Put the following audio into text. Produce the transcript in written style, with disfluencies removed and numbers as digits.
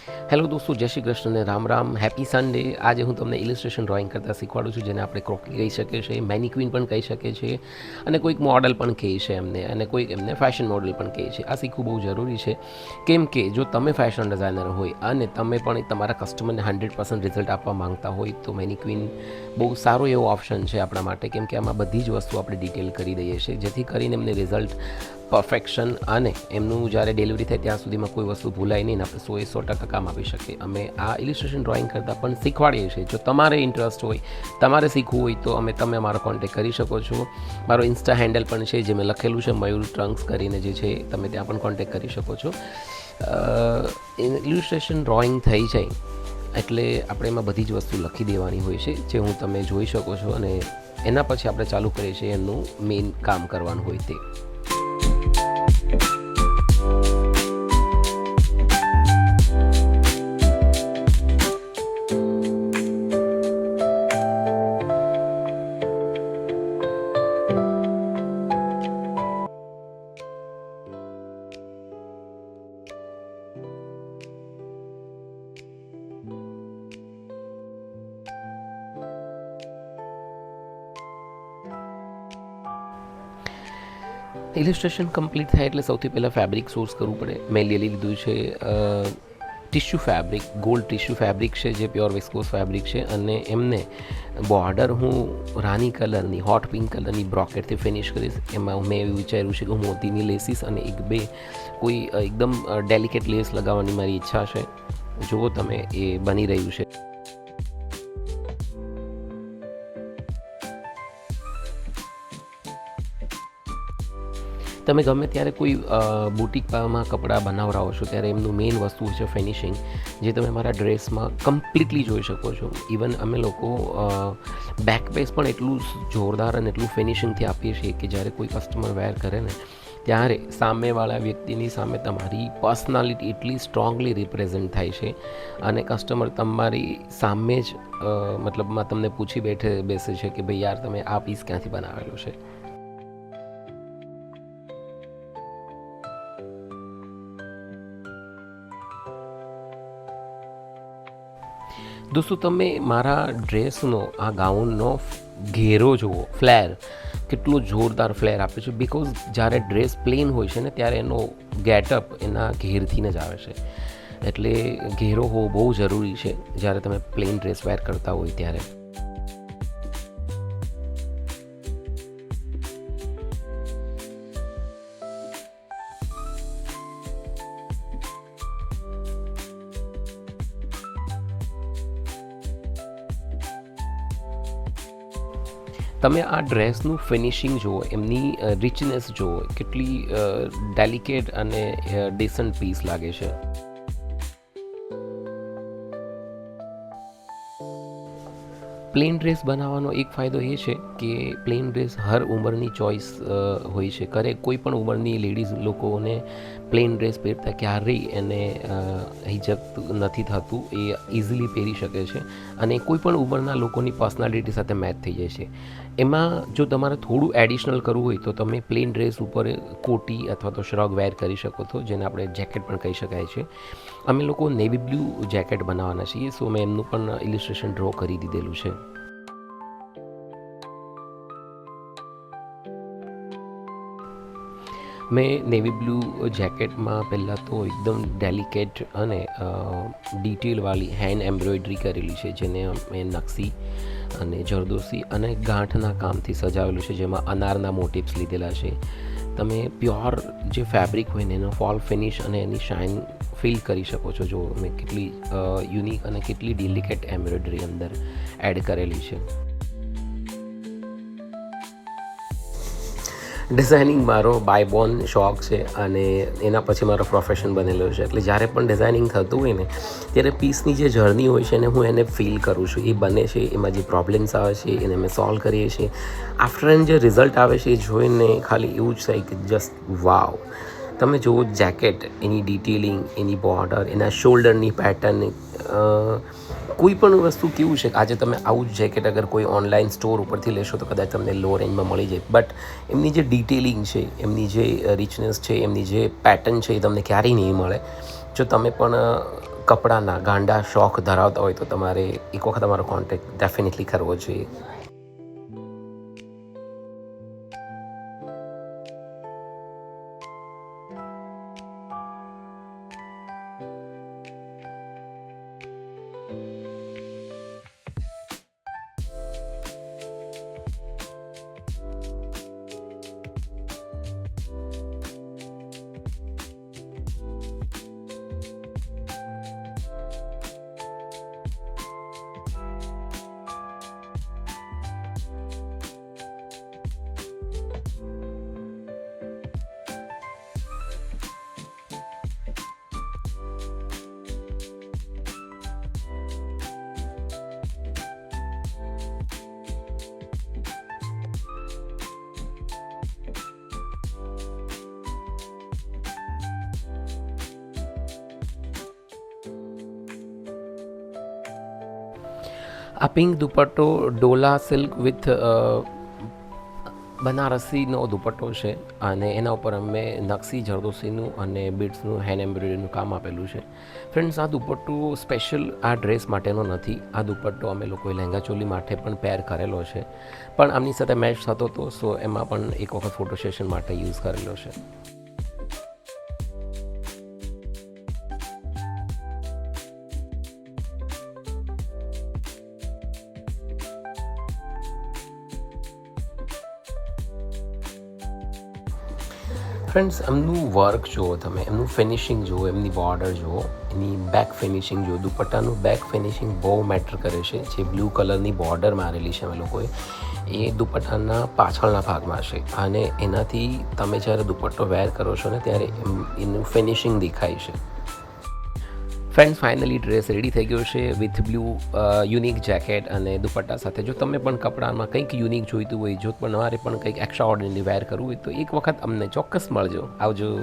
Hello દોસ્તો, જય શ્રી કૃષ્ણ ને રામ રામ, હેપી સન્ડે. આજે હું તમને ઇલિસ્ટ્રેશન ડ્રોઈંગ કરતાં શીખવાડું છું, જેને આપણે ક્રોકી કહી શકીએ છીએ, મેનિક્વિન પણ કહી શકીએ છીએ, અને કોઈક મોડલ પણ કહે છે એમને, અને કોઈક એમને ફેશન મોડલ પણ કહે છે. આ શીખવું બહુ જરૂરી છે, કેમ કે જો તમે ફેશન ડિઝાઇનર હોય અને તમે પણ તમારા કસ્ટમરને 100% રિઝલ્ટ આપવા માંગતા હોય તો મેનિક્વિન બહુ સારો એવો ઓપ્શન છે આપણા માટે, કેમ કે આમાં બધી જ વસ્તુ આપણે ડિટેલ કરી દઈએ છીએ, જેથી કરીને એમને રિઝલ્ટ પરફેક્શન અને એમનું જ્યારે ડિલિવરી થાય ત્યાં સુધીમાં કોઈ વસ્તુ ભૂલાય નહીં ને આપણે 100% કામ આપી શકીએ. અમે આ ઇલિસ્ટ્રેશન ડ્રોઈંગ કરતાં પણ શીખવાડીએ છીએ. જો તમારે ઇન્ટરેસ્ટ હોય, તમારે શીખવું હોય તો તમે અમારો કોન્ટેક્ટ કરી શકો છો. મારો ઇન્સ્ટા હેન્ડલ પણ છે, જે મેં લખેલું છે મયુર ટ્રંક્સ કરીને જે છે, તમે ત્યાં પણ કોન્ટેક્ટ કરી શકો છો. ઇલિસ્ટ્રેશન ડ્રોઈંગ થઈ જાય એટલે આપણે એમાં બધી જ વસ્તુ લખી દેવાની હોય છે, જે તમે જોઈ શકો છો, અને એના પછી આપણે ચાલુ કરીએ છીએ એનું મેઇન કામ કરવાનું હોય તે. ઇલિસ્ટ્રેશન કમ્પ્લીટ થાય એટલે સૌથી પહેલાં ફેબ્રિક સોર્સ કરવું પડે. મેં લઈ લીધું છે tissue fabric, gold tissue fabric છે, જે પ્યોર વિસ્કોસ ફેબ્રિક છે, અને એમને બોર્ડર હું રાની કલરની, હોટ પિંક કલરની બ્રોકેટથી ફિનિશ કરીશ. એમાં મેં એવું વિચાર્યું છે કે હું મોતીની લેસીસ અને કોઈ એકદમ ડેલિકેટ લેસ લગાવવાની મારી ઈચ્છા છે. જુઓ તમે, એ બની રહ્યું છે. તમે ગમે ત્યારે કોઈ બુટિકમાં કપડાં બનાવડાવો છો ત્યારે એમનું મેઇન વસ્તુ છે ફિનિશિંગ, જે તમે મારા ડ્રેસમાં કમ્પ્લીટલી જોઈ શકો છો. ઇવન અમે લોકો બેક પેસ પણ એટલું જોરદાર અને એટલું ફિનિશિંગથી આપીએ છીએ કે જ્યારે કોઈ કસ્ટમર વેર કરે ને ત્યારે સામેવાળા વ્યક્તિની સામે તમારી પર્સનાલિટી એટલી સ્ટ્રોંગલી રિપ્રેઝન્ટ થાય છે, અને કસ્ટમર તમારી સામે જ મતલબમાં તમને પૂછી બેસે છે કે ભાઈ યાર, તમે આ પીસ ક્યાંથી બનાવેલો છે. દોસ્તો, તમે મારા ડ્રેસનો, આ ગાઉનનો ઘેરો જુઓ, ફ્લેર કેટલો જોરદાર ફ્લેર આપે છે. બિકોઝ જ્યારે ડ્રેસ પ્લેન હોય છે ને ત્યારે એનો ગેટઅપ એના ઘેરથી જ આવે છે. એટલે ઘેરો હોવો બહુ જરૂરી છે જ્યારે તમે પ્લેન ડ્રેસ વેર કરતા હોય ત્યારે. તમે આ ડ્રેસનું ફિનિશિંગ જુઓ, એમની રિચનેસ જુઓ, કેટલી ડેલિકેટ અને ડિસન્ટ પીસ લાગે છે. પ્લેન ડ્રેસ બનાવવાનો એક ફાયદો એ છે કે પ્લેન ડ્રેસ હર ઉંમરની ચોઈસ હોય છે. કોઈ પણ ઉંમરની લેડીઝ લોકોને પ્લેન ડ્રેસ પહેરતા ક્યારેય એને હિચક નથી થતું, એ ઇઝીલી પહેરી શકે છે, અને કોઈ પણ ઉંમરના લોકોની પર્સનાલિટી સાથે મેચ થઈ જાય છે. એમાં જો તમારે થોડું એડિશનલ કરવું હોય તો તમે પ્લેન ડ્રેસ ઉપર કોટી અથવા તો શ્રગ વેર કરી શકો છો, જેને આપણે જેકેટ પણ કહી શકાય છે. અમે લોકો નેવી બ્લુ જેકેટ બનાવવાના છીએ, સો મેં એમનું પણ ઇલિસ્ટ્રેશન ડ્રો કરી દીધેલું છે. મેં નેવી બ્લુ જેકેટમાં પહેલાં તો એકદમ ડેલિકેટ અને ડિટેલવાળી હેન્ડ એમ્બ્રોઇડરી કરેલી છે, જેને મેં નકશી અને જરદોશી અને ગાંઠના કામથી સજાવેલું છે, જેમાં અનારના મોટિવ્સ લીધેલા છે. તમે પ્યોર જે ફેબ્રિક હોય ને એનો ફોલ ફિનિશ અને એની શાઇન ફીલ કરી શકો છો. જો મેં કેટલી યુનિક અને કેટલી ડેલિકેટ એમ્બ્રોઇડરી અંદર એડ કરેલી છે. ડિઝાઇનિંગ મારો બાય બોર્ન શોખ છે, અને એના પછી મારો પ્રોફેશન બનેલો છે. એટલે જ્યારે પણ ડિઝાઇનિંગ થતું હોય ને ત્યારે પીસની જે જર્ની હોય છે ને હું એને ફીલ કરું છું. એ બને છે, એમાં જે પ્રોબ્લેમ્સ આવે છે એને અમે સોલ્વ કરીએ છીએ. આફ્ટર એન્ડ જે રિઝલ્ટ આવે છે એ જોઈને ખાલી એવું જ થાય કે જસ્ટ વાવ. તમે જુઓ જેકેટ, એની ડિટેલિંગ, એની બોર્ડર, એના શોલ્ડરની પેટર્ન, કોઈ પણ વસ્તુ કેવું છે કે આજે તમે આવું જ જેકેટ અગર કોઈ ઓનલાઈન સ્ટોર ઉપરથી લેશો તો કદાચ તમને લો રેન્જમાં મળી જાય, બટ એમની જે ડિટેલિંગ છે, એમની જે રિચનેસ છે, એમની જે પેટર્ન છે, એ તમને ક્યારેય નહીં મળે. જો તમે પણ કપડાના ગાંડા શોખ ધરાવતા હોય તો તમારે એક વખત તમારો કોન્ટેક્ટ ડેફિનેટલી કરવો જોઈએ. આ પિંક દુપટ્ટો ડોલા સિલ્ક વિથ બનારસીનો દુપટ્ટો છે અને એના ઉપર અમે નકશી જરદોસીનું અને બીડ્સનું હેન્ડ એમ્બ્રોઇડરીનું કામ આપેલું છે. ફ્રેન્ડ્સ, આ દુપટ્ટો સ્પેશિયલ આ ડ્રેસ માટેનો નથી. આ દુપટ્ટો અમે લોકોએ લહેંગા ચોલી માટે પણ પેર કરેલો છે, પણ આમની સાથે મેચ થતો હતો, સો એમાં પણ એક વખત ફોટો સેશન માટે યુઝ કરેલો છે. ફ્રેન્ડ્સ, એમનું વર્ક જુઓ તમે, એમનું ફિનિશિંગ જુઓ, એમની બોર્ડર જુઓ, એની બેક ફિનિશિંગ જુઓ. દુપટ્ટાનું બેક ફિનિશિંગ બહુ મેટર કરે છે. જે બ્લુ કલરની બોર્ડર મારેલી છે અમે લોકોએ, એ દુપટ્ટાના પાછળના ભાગમાં છે અને એનાથી તમે જ્યારે દુપટ્ટો વેર કરો છો ને ત્યારે એનું ફિનિશિંગ દેખાય છે. ફ્રેન્ડ્સ, ફાઇનલી ડ્રેસ રેડી થઈ ગયો છે વિથ બ્લુ યુનિક જેકેટ અને દુપટ્ટા સાથે. જો તમે પણ કપડામાં કંઈક યુનિક જોઈતું હોય, જો તમારે પણ કંઈક એક્સ્ટ્રા ઓર્ડિનરી વેર કરવું હોય તો એક વખત અમને ચોક્કસ મળજો. આવજો.